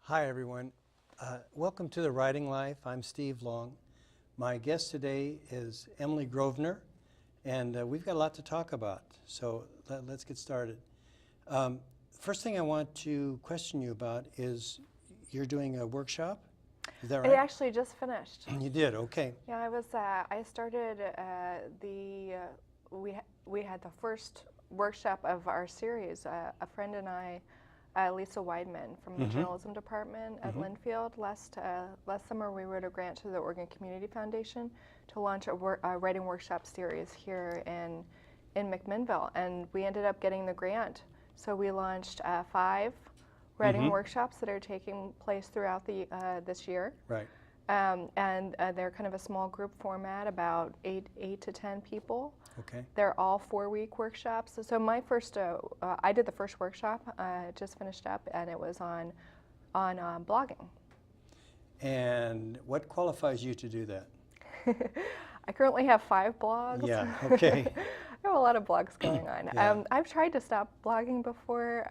Hi, everyone. Welcome to The Writing Life. I'm Steve Long. My guest today is Emily Grosvenor, and we've got a lot to talk about, so let's get started. First thing I want to question you about is you're doing a workshop? Is that right? I actually just finished. You did, okay. Yeah, I started we had the first workshop of our series. A friend and I, Lisa Weidman from the journalism department at Linfield, last summer we wrote a grant to the Oregon Community Foundation to launch a writing workshop series here in McMinnville, and we ended up getting the grant. So we launched 5 writing workshops that are taking place throughout this year. Right. And they're kind of a small group format, about 8 to 10 people. Okay. They're all 4-week workshops. So my first, I did the first workshop, just finished up, and it was on blogging. And what qualifies you to do that? I currently have 5 blogs. Yeah, okay. I have a lot of blogs going on. Yeah. I've tried to stop blogging before.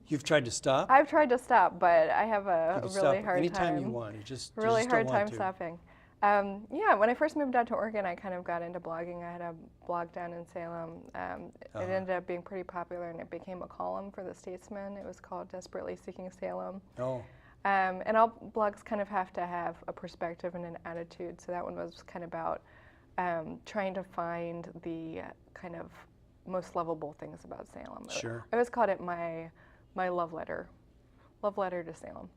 You've tried to stop? I've tried to stop, but I have a You can really stop hard anytime time. you want. You just Really just hard don't want time to. stopping. Yeah, when I first moved out to Oregon, I kind of got into blogging. I had a blog down in Salem. It ended up being pretty popular, and it became a column for the Statesman. It was called Desperately Seeking Salem. Oh. And all blogs kind of have to have a perspective and an attitude, so that one was kind of about trying to find the kind of most lovable things about Salem. Sure. I always called it my love letter to Salem.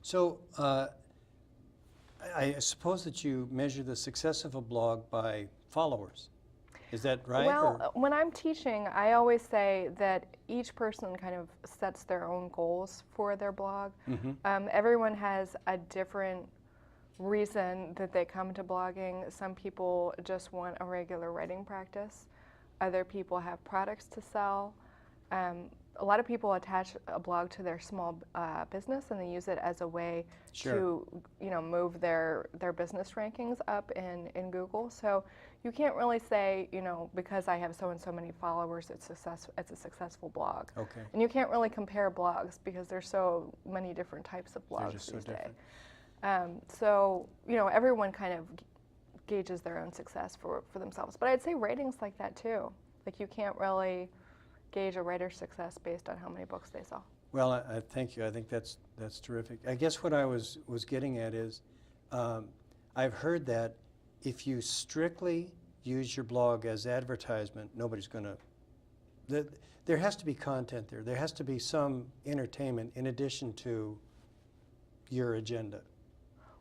So I suppose that you measure the success of a blog by followers. Is that right? Well, when I'm teaching, I always say that each person kind of sets their own goals for their blog. Everyone has a different reason that they come to blogging. Some people just want a regular writing practice. Other people have products to sell. A lot of people attach a blog to their small business, and they use it as a way to, move their business rankings up in Google. So you can't really say, because I have so and so many followers, it's a successful blog. Okay. And you can't really compare blogs because there's so many different types of blogs just so these days. different. So everyone kind of gauges their own success for themselves. But I'd say writing's like that too. Like you can't really gauge a writer's success based on how many books they sell. Well, I thank you. I think that's terrific. I guess what I was getting at is I've heard that if you strictly use your blog as advertisement, nobody's going to. There has to be content there. There has to be some entertainment in addition to your agenda.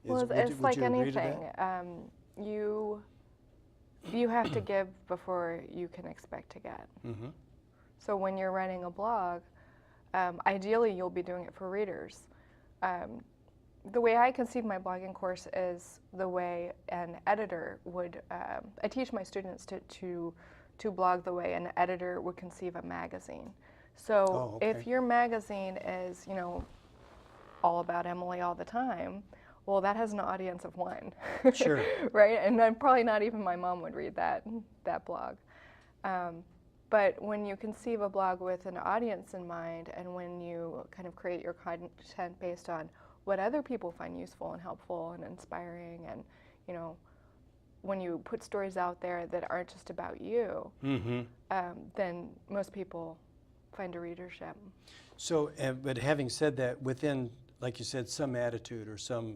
Well, it's like anything. You have to give before you can expect to get. So when you're writing a blog, ideally you'll be doing it for readers. The way I conceive my blogging course is the way an editor would. I teach my students to blog the way an editor would conceive a magazine. So if your magazine is, all about Emily all the time, well, that has an audience of 1. Sure. Right? And then probably not even my mom would read that blog. But when you conceive a blog with an audience in mind, and when you kind of create your content based on what other people find useful and helpful and inspiring, and when you put stories out there that aren't just about you, then most people find a readership. So, but having said that, within, like you said, some attitude or some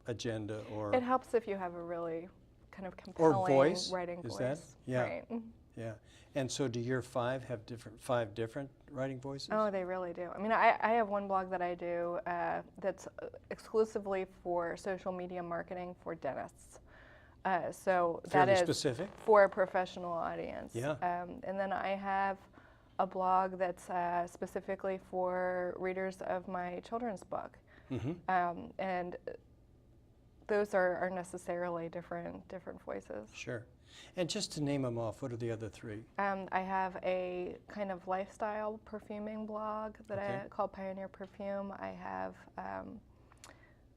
agenda, or it helps if you have a really kind of compelling writing voice. Is that? Yeah. Right. Yeah. And so do your 5 have 5 different writing voices? Oh, they really do. I mean, I have one blog that I do that's exclusively for social media marketing for dentists. So Fairly that is specific. For a professional audience. Yeah. And then I have a blog that's specifically for readers of my children's book. And those are necessarily different voices. Sure. And just to name them off, what are the other 3? I have a kind of lifestyle perfuming blog that I call Pioneer Perfume. I have,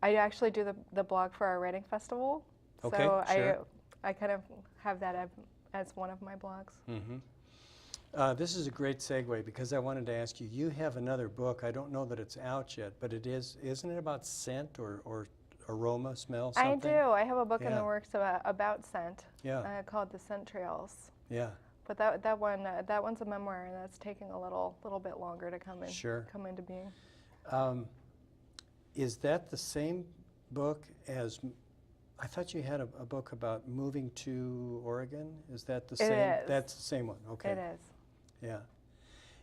I actually do the blog for our writing festival. Okay, so sure. I kind of have that as one of my blogs. This is a great segue because I wanted to ask you, you have another book. I don't know that it's out yet, but it is, isn't it about scent or aroma, smell, something? I do. I have a book in Yeah. the works about scent Yeah, called The Scent Trails. yeah, But that one's a memoir, and that's taking a little bit longer to sure. come into being. Is that the same book as, I thought you had a book about moving to Oregon? Is that the It same? is. That's the same one, okay. It is. Yeah.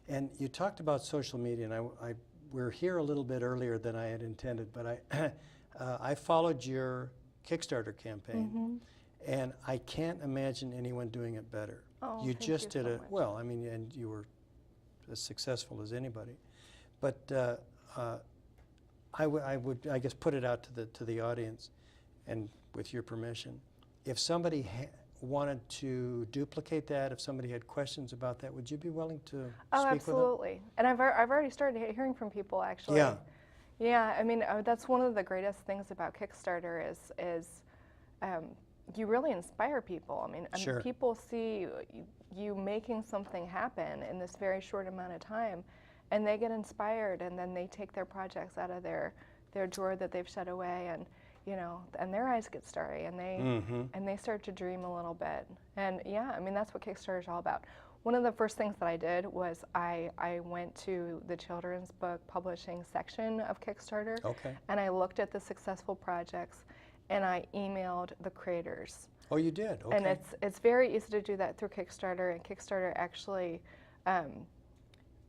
And you talked about social media, and we're here a little bit earlier than I had intended, but I followed your Kickstarter campaign, and I can't imagine anyone doing it better. Oh, You thank just you did so it, much. well, I mean, and you were as successful as anybody. But I would, I guess, put it out to the audience, and with your permission, if somebody wanted to duplicate that, if somebody had questions about that, would you be willing to Oh, speak absolutely. And I've already started hearing from people actually. Yeah. Yeah. I mean, that's one of the greatest things about Kickstarter is you really inspire people. I mean, Sure. people see you making something happen in this very short amount of time, and they get inspired, and then they take their projects out of their drawer that they've shut away, and and their eyes get starry, and they start to dream a little bit. And yeah, I mean, that's what Kickstarter is all about. One of the first things that I did was I went to the children's book publishing section of Kickstarter, Okay. and I looked at the successful projects, and I emailed the creators. Oh, you did? Okay. And it's very easy to do that through Kickstarter, and Kickstarter actually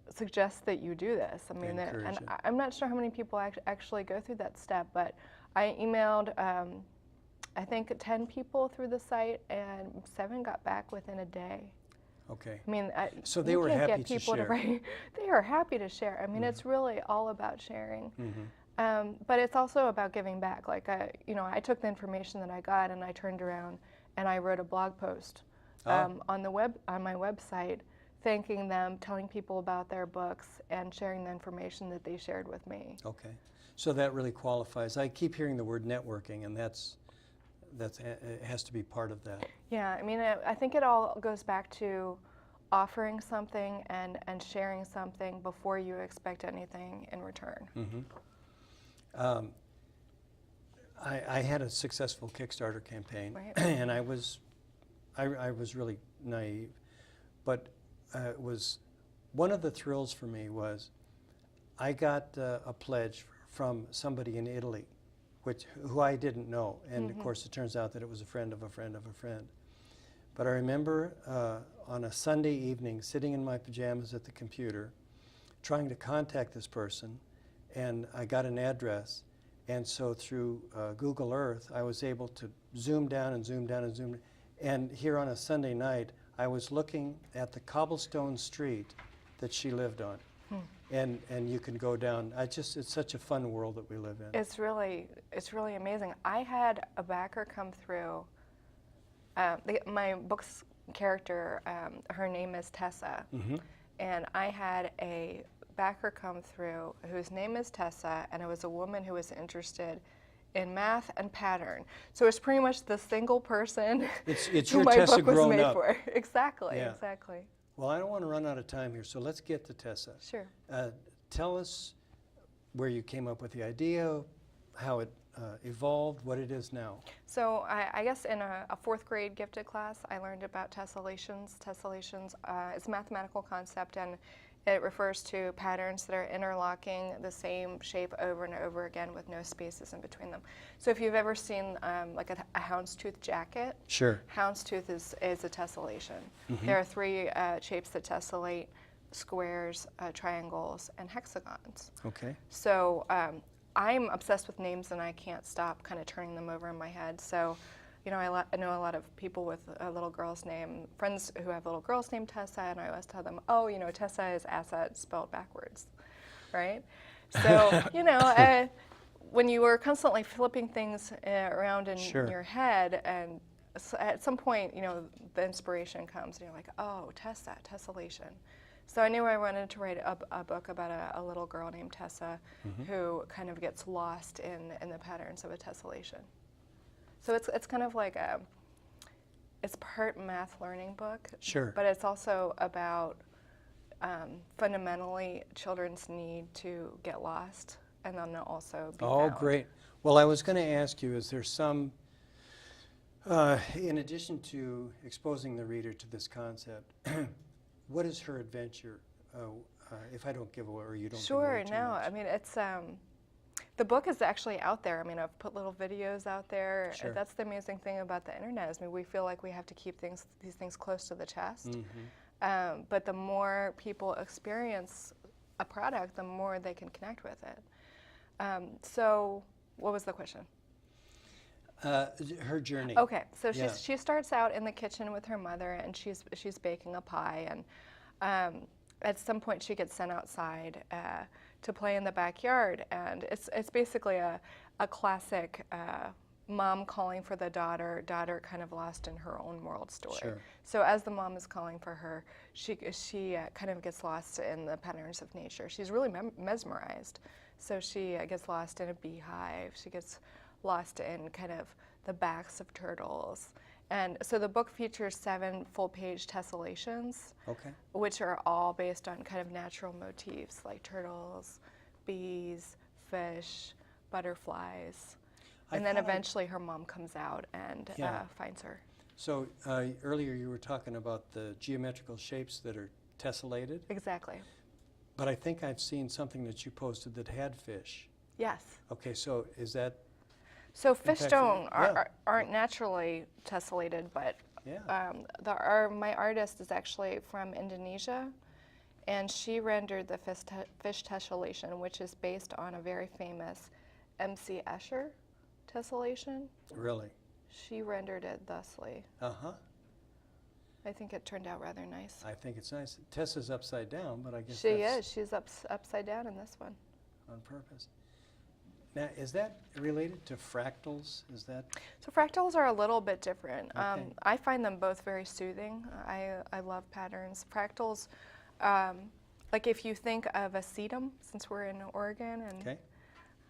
suggests that you do this. I mean, encourage and it. I'm not sure how many people actually go through that step, but I emailed, I think, 10 people through the site, and 7 got back within a day. Okay. I mean, So they you were can't happy get to people share. write. They are happy to share. I mean, it's really all about sharing. But it's also about giving back. Like, I took the information that I got, and I turned around and I wrote a blog post on my website, thanking them, telling people about their books, and sharing the information that they shared with me. Okay. So that really qualifies. I keep hearing the word networking, and it has to be part of that. Yeah, I mean, I think it all goes back to offering something and sharing something before you expect anything in return. I had a successful Kickstarter campaign, Right. and I was really naive, but it was one of the thrills for me was I got a pledge from somebody in Italy, who I didn't know, and of course it turns out that it was a friend of a friend of a friend. But I remember on a Sunday evening, sitting in my pajamas at the computer, trying to contact this person, and I got an address, and so through Google Earth, I was able to zoom down and zoom down and zoom, and here on a Sunday night, I was looking at the cobblestone street that she lived on. And you can go down. It's such a fun world that we live in. It's really amazing. I had a backer come through. My book's character, her name is Tessa, and I had a backer come through whose name is Tessa, and it was a woman who was interested in math and pattern. So it's pretty much the single person It's who your my Tessa book was grown made up. for. Exactly, Yeah. exactly. Well, I don't want to run out of time here, so let's get to Tessa. Sure. Tell us where you came up with the idea, how it evolved, what it is now. So I guess in a 4th grade gifted class, I learned about tessellations. Tessellations is a mathematical concept, and it refers to patterns that are interlocking the same shape over and over again with no spaces in between them. So if you've ever seen like a houndstooth jacket, Sure. houndstooth is a tessellation. There are 3 shapes that tessellate: squares, triangles, and hexagons. Okay. So I'm obsessed with names, and I can't stop kind of turning them over in my head. So, I know a lot of people with a little girl's name, friends who have little girls named Tessa, and I always tell them, oh, Tessa is asset spelled backwards, right? So, when you are constantly flipping things around in Sure. your head, and at some point, the inspiration comes, and you're like, oh, Tessa, tessellation. So I knew I wanted to write a book about a little girl named Tessa who kind of gets lost in the patterns of a tessellation. So it's kind of like it's part math learning book, Sure. but it's also about fundamentally children's need to get lost and then also be Oh, found. great. Well, I was going to ask you, is there some, in addition to exposing the reader to this concept, what is her adventure? If I don't give away, or you don't give away Sure, too no, much. I mean, it's, the book is actually out there. I mean, I've put little videos out there. Sure. That's the amazing thing about the internet is, I mean, we feel like we have to keep these things close to the chest. But the more people experience a product, the more they can connect with it. So what was the question? Her journey. Okay, so Yeah. she starts out in the kitchen with her mother, and she's baking a pie, and at some point she gets sent outside to play in the backyard, and it's basically a classic mom calling for the daughter kind of lost in her own world story. Sure. So as the mom is calling for her, she kind of gets lost in the patterns of nature. She's really mesmerized. So she gets lost in a beehive. She gets lost in kind of the backs of turtles. And so the book features 7 full-page tessellations, Okay. which are all based on kind of natural motifs like turtles, bees, fish, butterflies. And then thought eventually her mom comes out and Yeah. finds her. So earlier you were talking about the geometrical shapes that are tessellated, Exactly. but I think I've seen something that you posted that had fish. Yes. Okay, so is that, So fish fact, don't yeah. aren't naturally tessellated, but yeah, my artist is actually from Indonesia, and she rendered the fish tessellation, which is based on a very famous M.C. Escher tessellation. really? She rendered it thusly. Uh-huh. I think it turned out rather nice. I think it's nice. Tessa's upside down, but I guess She that's is. She's upside down in this one. on purpose. Now, is that related to fractals? Is that, So fractals are a little bit different. Okay. I find them both very soothing. I love patterns. Fractals, like if you think of a sedum, since we're in Oregon and okay?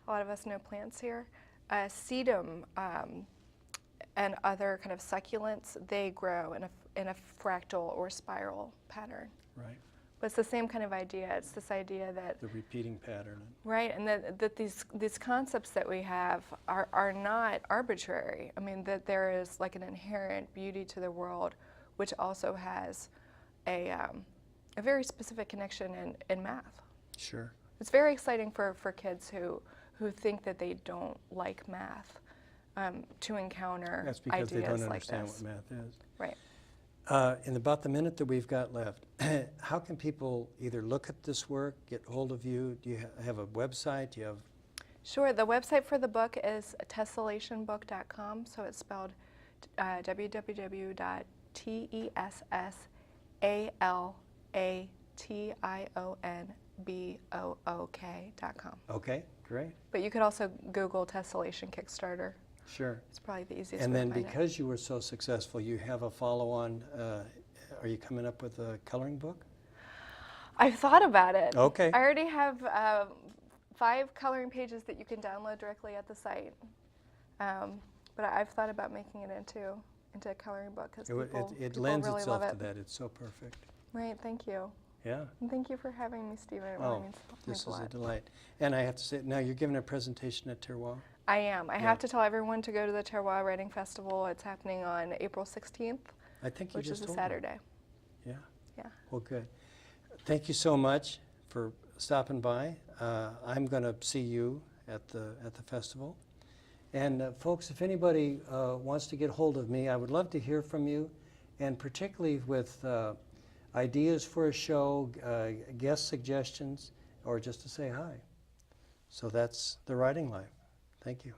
a lot of us know plants here, sedum and other kind of succulents, they grow in a fractal or spiral pattern. Right, But it's the same kind of idea. It's this idea that the repeating pattern. right, and that these concepts that we have are not arbitrary. I mean, that there is like an inherent beauty to the world, which also has a very specific connection in math. Sure. It's very exciting for kids who think that they don't like math to encounter That's because they ideas don't like understand this. what math is. Right. In about the minute that we've got left, how can people either look at this work, get hold of you? Do you have a website? Do you have? Sure. The website for the book is tessellationbook.com. So it's spelled www.tessellationbook.com. Okay, great. But you could also Google Tessellation Kickstarter. Sure. It's probably the easiest And way then to find it. because you were so successful, you have a follow-on. Are you coming up with a coloring book? I've thought about it. Okay. I already have 5 coloring pages that you can download directly at the site. But I've thought about making it into a coloring book because It people lends really itself love to it. that. It's so perfect. Right, thank you. Yeah. And thank you for having me, Stephen. It Oh, really means this a is a lot. delight. And I have to say, now you're giving a presentation at Terroir? I am. I Yeah. have to tell everyone to go to the Terroir Writing Festival. It's happening on April 16th, I think you which just is a told me. Saturday. Yeah. Yeah. Well, good. Thank you so much for stopping by. I'm going to see you at the festival. And folks, if anybody wants to get hold of me, I would love to hear from you, and particularly with ideas for a show, guest suggestions, or just to say hi. So that's The Writing Life. Thank you.